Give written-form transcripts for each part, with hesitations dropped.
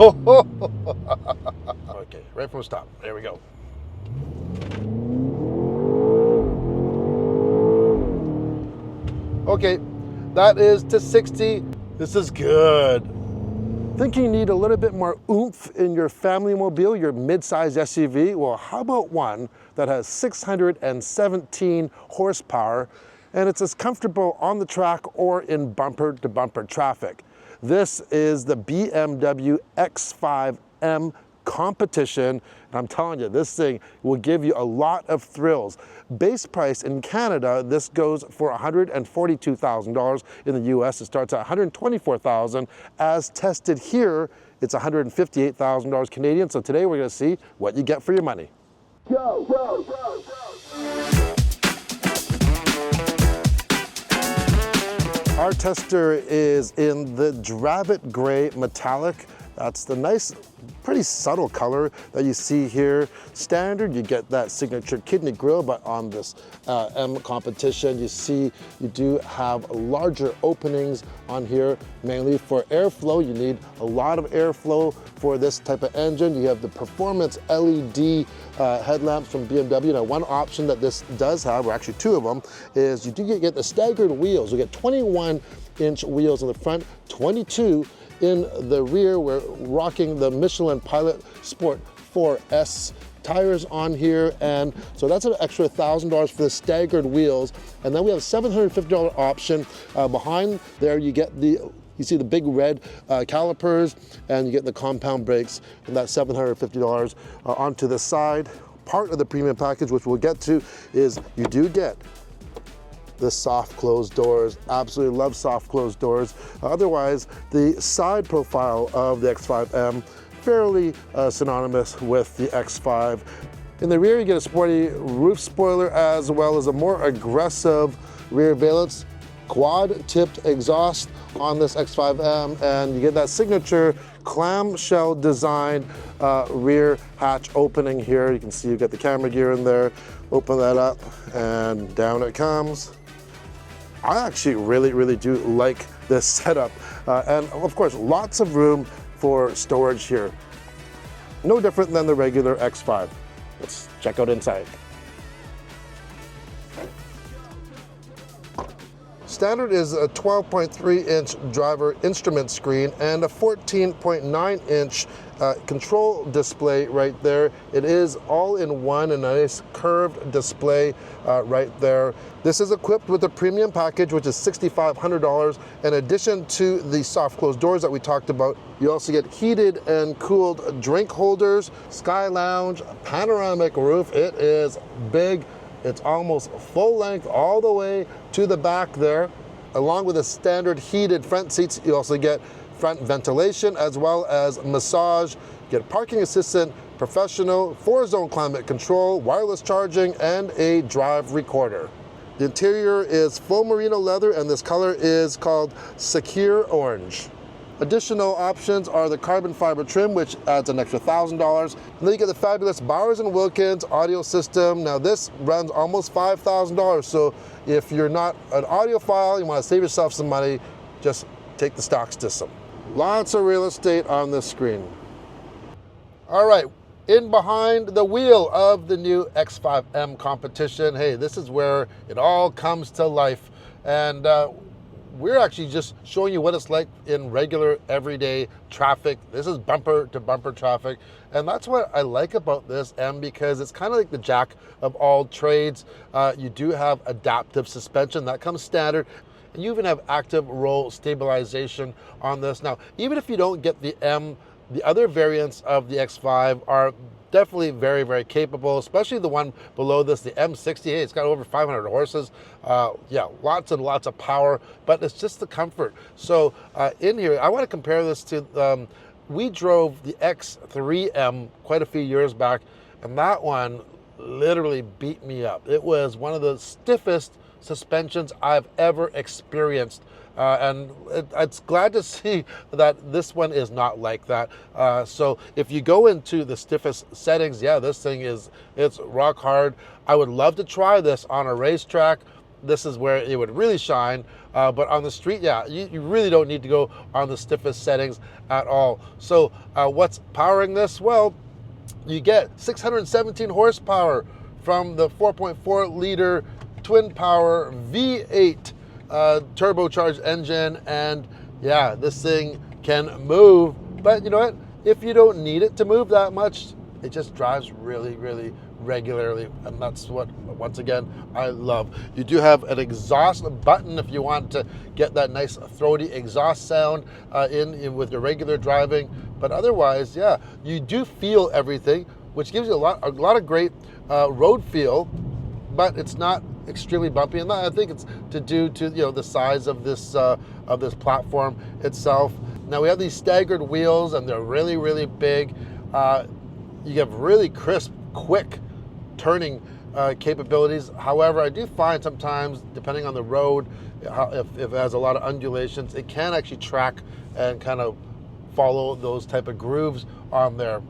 Okay, right from the stop. There we go. Okay, that is to 60. This is good. Think you need a little bit more oomph in your family mobile, your mid-size SUV? Well, how about one that has 617 horsepower and it's as comfortable on the track or in bumper-to-bumper traffic? This is the BMW X5M Competition, and I'm telling you, this thing will give you a lot of thrills. Base price in Canada, this goes for $142,000. In the US, it starts at $124,000. As tested here, it's $158,000 Canadian. So today we're going to see what you get for your money. Go, go, go, go. Our tester is in the Dravit Gray Metallic. That's the nice, pretty subtle color that you see here. Standard, you get that signature kidney grille, but on this M Competition, you see you do have larger openings on here, mainly for airflow. You need a lot of airflow for this type of engine. You have the performance LED headlamps from BMW. Now, one option that this does have, or actually two of them, is you do get the staggered wheels. You get 21-inch wheels in the front, 22 in the rear. We're rocking the Michelin Pilot Sport 4S tires on here, and so that's an extra $1,000 for the staggered wheels. And then we have a $750 option. Behind there you get you see the big red calipers, and you get the compound brakes, and that's $750 onto the side. Part of the premium package, which we'll get to, is you do get the soft closed doors. Absolutely love soft closed doors. Otherwise, the side profile of the X5M, fairly synonymous with the X5. In the rear, you get a sporty roof spoiler as well as a more aggressive rear valence, quad-tipped exhaust on this X5M, and you get that signature clamshell design rear hatch opening here. You can see you've got the camera gear in there. Open that up and down it comes. I actually really do like this setup. And of course, lots of room for storage here. No different than the regular X5. Let's check out inside. Standard is a 12.3-inch driver instrument screen and a 14.9-inch control display right there. It is all-in-one, a nice curved display right there. This is equipped with a premium package, which is $6,500. In addition to the soft closed doors that we talked about, you also get heated and cooled drink holders, sky lounge, panoramic roof. It is big. It's almost full length all the way to the back there. Along with the standard heated front seats, you also get front ventilation as well as massage. You get parking assistant, professional, 4-zone climate control, wireless charging, and a drive recorder. The interior is faux merino leather, and this color is called Secure Orange. Additional options are the carbon fiber trim, which adds an extra $1,000. And then you get the fabulous Bowers & Wilkins audio system. Now this runs almost $5,000. So if you're not an audiophile, you want to save yourself some money, just take the stock system. Lots of real estate on this screen. All right, in behind the wheel of the new X5M Competition. Hey, this is where it all comes to life. And we're actually just showing you what it's like in regular everyday traffic. This is bumper to bumper traffic. And that's what I like about this M, because it's kind of like the jack of all trades. You do have adaptive suspension that comes standard. And you even have active roll stabilization on this. Now, even if you don't get the M, the other variants of the X5 are definitely very capable, especially the one below this, the M60. Hey, it's got over 500 horses. Yeah, lots and lots of power, but it's just the comfort. So in here, I want to compare this to, we drove the X3M quite a few years back, and that one literally beat me up. It was one of the stiffest suspensions I've ever experienced. And it's glad to see that this one is not like that. So if you go into the stiffest settings, yeah, this thing it's rock hard. I would love to try this on a racetrack. this is where it would really shine. But on the street, yeah, you really don't need to go on the stiffest settings at all. So what's powering this? Well, you get 617 horsepower from the 4.4 liter twin power V8 turbocharged engine. And yeah, this thing can move, but you know what? If you don't need it to move that much, it just drives really, really regularly, and that's what, once again, I love. You do have an exhaust button if you want to get that nice throaty exhaust sound in with your regular driving, but otherwise, yeah, you do feel everything, which gives you a lot of great road feel, but it's not extremely bumpy, and I think it's to do to the size of this platform itself. Now we have these staggered wheels, and they're really, really big. You have really crisp, quick turning capabilities. However, I do find sometimes, depending on the road, if it has a lot of undulations, it can actually track and kind of follow those type of grooves on there.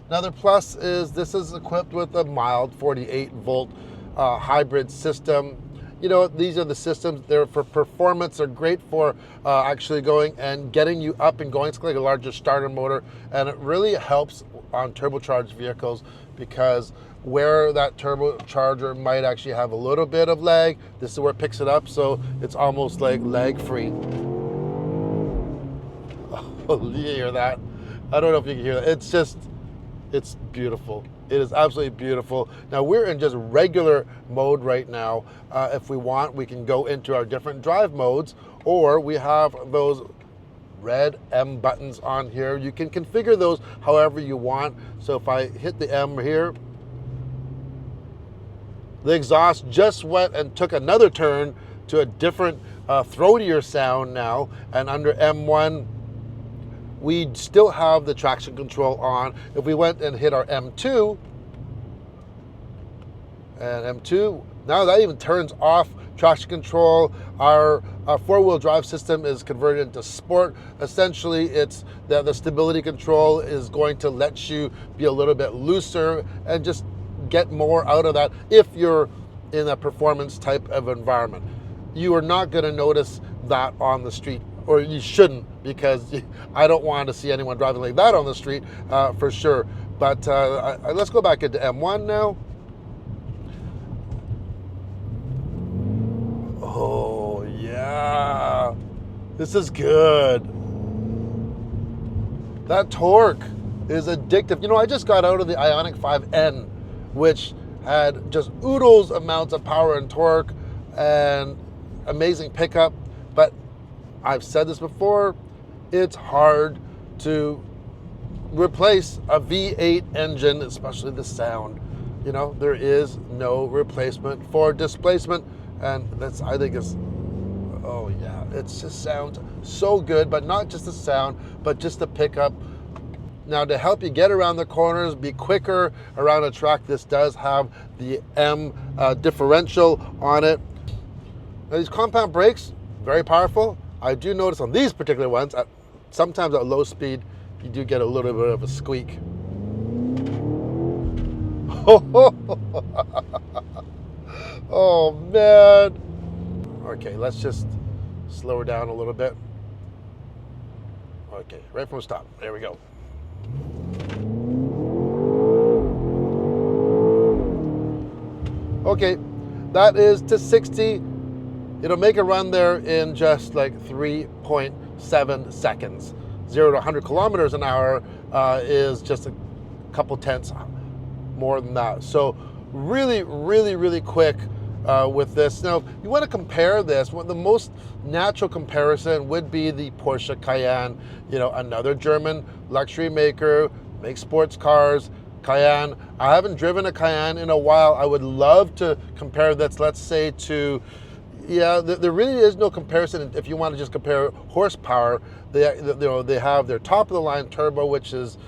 Another plus is this is equipped with a mild 48 volt hybrid system. These are the systems, they're for performance, they're great for actually going and getting you up and going. It's like a larger starter motor, and it really helps on turbocharged vehicles, because where that turbocharger might actually have a little bit of lag, this is where it picks it up, so it's almost like lag free. Oh, you hear that? I don't know if you can hear that. It's beautiful. It is absolutely beautiful. Now we're in just regular mode right now. If we want, we can go into our different drive modes, or we have those red M buttons on here. You can configure those however you want. So if I hit the M here, the exhaust just went and took another turn to a different throatier sound now. And under M1, we still have the traction control on. If we went and hit our M2, and M2, now that even turns off traction control. Our four-wheel drive system is converted into sport. Essentially, it's the stability control is going to let you be a little bit looser and just get more out of that if you're in a performance type of environment. You are not going to notice that on the street, or you shouldn't, because I don't want to see anyone driving like that on the street for sure. But let's go back into M1 now. Oh yeah, this is good. That torque is addictive. I just got out of the Ioniq 5N, which had just oodles amounts of power and torque and amazing pickup. But I've said this before, it's hard to replace a V8 engine, especially the sound. There is no replacement for displacement. And that's, I think, is, oh yeah, it just sounds so good, but not just the sound, but just the pickup. Now, to help you get around the corners, be quicker around a track, this does have the M differential on it. Now, these compound brakes, very powerful. I do notice on these particular ones, sometimes at low speed, you do get a little bit of a squeak. Oh man. Okay, let's just slow her down a little bit. Okay, right from the stop. There we go. Okay, that is to 60. It'll make a run there in just like 3.7 seconds. 0 to 100 kilometers an hour is just a couple tenths more than that. So really, really, really quick with this. Now, you want to compare this. Well, the most natural comparison would be the Porsche Cayenne. Another German luxury maker, makes sports cars. Cayenne. I haven't driven a Cayenne in a while. I would love to compare this, let's say, to, yeah, there really is no comparison if you want to just compare horsepower. They have their top of the line turbo, which has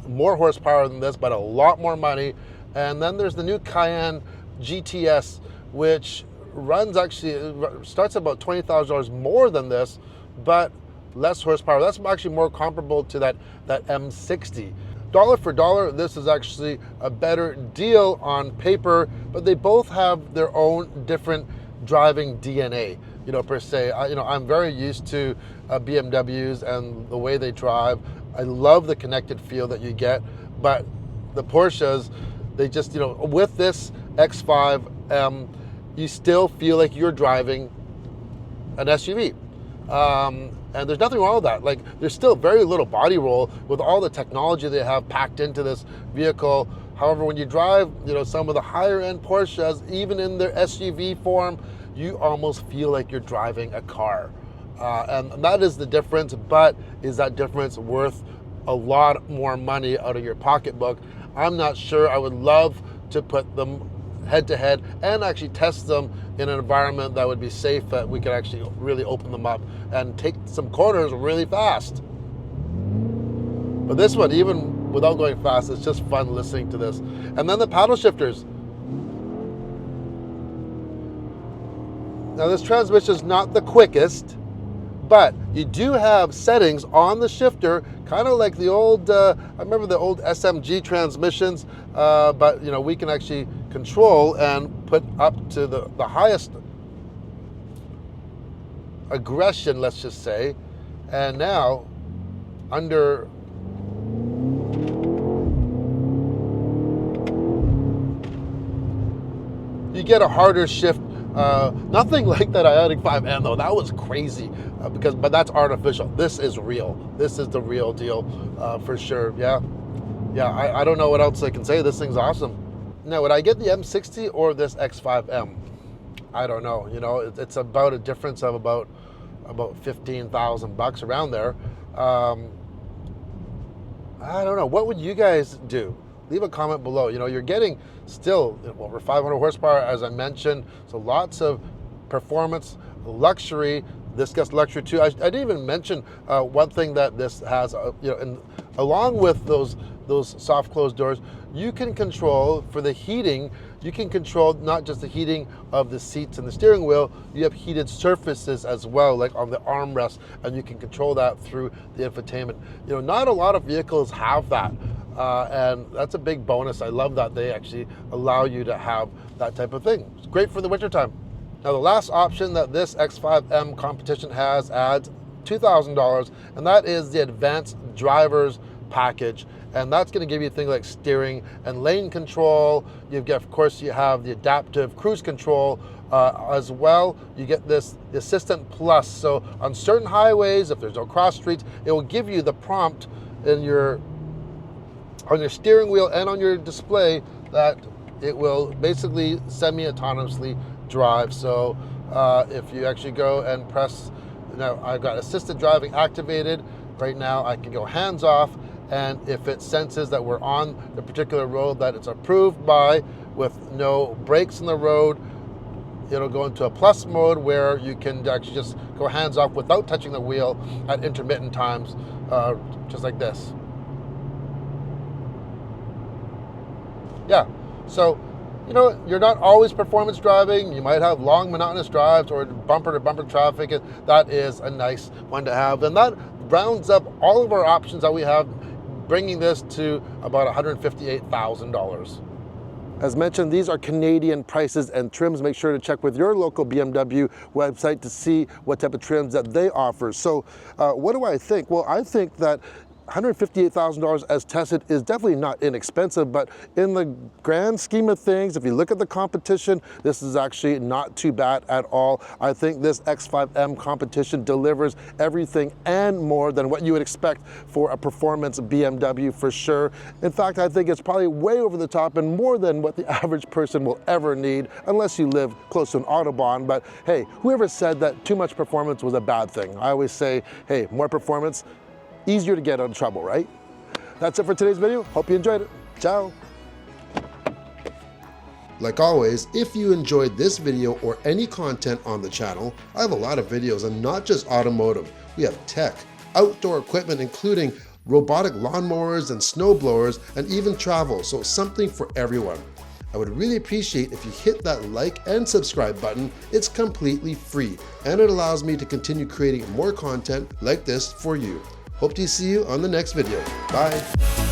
more horsepower than this, but a lot more money. And then there's the new Cayenne GTS, which starts about $20,000 more than this, but less horsepower. That's actually more comparable to that M60. Dollar for dollar, this is actually a better deal on paper, but they both have their own different driving DNA, you know, per se. You know, I'm very used to BMWs and the way they drive. I love the connected feel that you get, but the Porsches, they just, you know, with this X5M, you still feel like you're driving an SUV. And there's nothing wrong with that. Like, there's still very little body roll with all the technology they have packed into this vehicle. However, when you drive, you know, some of the higher end Porsches, even in their SUV form, you almost feel like you're driving a car. And that is the difference, but is that difference worth a lot more money out of your pocketbook? I'm not sure. I would love to put them head to head and actually test them in an environment that would be safe, that we could actually really open them up and take some corners really fast. But this one, even without going fast, it's just fun listening to this. And then the paddle shifters. Now this transmission is not the quickest, but you do have settings on the shifter, kind of like the old, I remember the old SMG transmissions, but you know, we can actually control and put up to the highest aggression, let's just say. And now, under you get a harder shift. Nothing like that Ioniq 5M though. That was crazy, but that's artificial. This is real. This is the real deal, for sure. Yeah. I don't know what else I can say. This thing's awesome. Now, would I get the M60 or this X5M? I don't know. You know, it's about a difference of about $15,000 around there. I don't know. What would you guys do? Leave a comment below. You know, you're getting still over 500 horsepower, as I mentioned, so lots of performance, luxury. This gets luxury too. I didn't even mention one thing that this has, you know, and along with those soft closed doors, you can control for the heating. You can control not just the heating of the seats and the steering wheel, you have heated surfaces as well, like on the armrest, and you can control that through the infotainment. You know, not a lot of vehicles have that. And that's a big bonus. I love that they actually allow you to have that type of thing. It's great for the wintertime. Now, the last option that this X5M Competition has adds $2,000, and that is the Advanced Drivers Package. And that's going to give you things like steering and lane control. Of course, you have the adaptive cruise control as well. You get the Assistant Plus. So on certain highways, if there's no cross streets, it will give you the prompt on your steering wheel and on your display that it will basically semi-autonomously drive. So if you actually go and press, now I've got assisted driving activated. Right now I can go hands off, and if it senses that we're on the particular road that it's approved by with no brakes in the road, it'll go into a plus mode where you can actually just go hands off without touching the wheel at intermittent times, just like this. Yeah, so, you know, you're not always performance driving. You might have long monotonous drives or bumper to bumper traffic, and that is a nice one to have. And that rounds up all of our options that we have, bringing this to about $158,000. As mentioned, these are Canadian prices and trims. Make sure to check with your local BMW website to see what type of trims that they offer. So what do I think? Well, I think that $158,000 as tested is definitely not inexpensive, but in the grand scheme of things, if you look at the competition, this is actually not too bad at all. I think this X5M Competition delivers everything and more than what you would expect for a performance BMW for sure. In fact, I think it's probably way over the top and more than what the average person will ever need, unless you live close to an Autobahn. But hey, whoever said that too much performance was a bad thing? I always say, hey, more performance, easier to get out of trouble, right? That's it for today's video. Hope you enjoyed it. Ciao. Like always, if you enjoyed this video or any content on the channel, I have a lot of videos and not just automotive. We have tech, outdoor equipment, including robotic lawnmowers and snow blowers, and even travel, so something for everyone. I would really appreciate if you hit that like and subscribe button. It's completely free, and it allows me to continue creating more content like this for you. Hope to see you on the next video. Bye.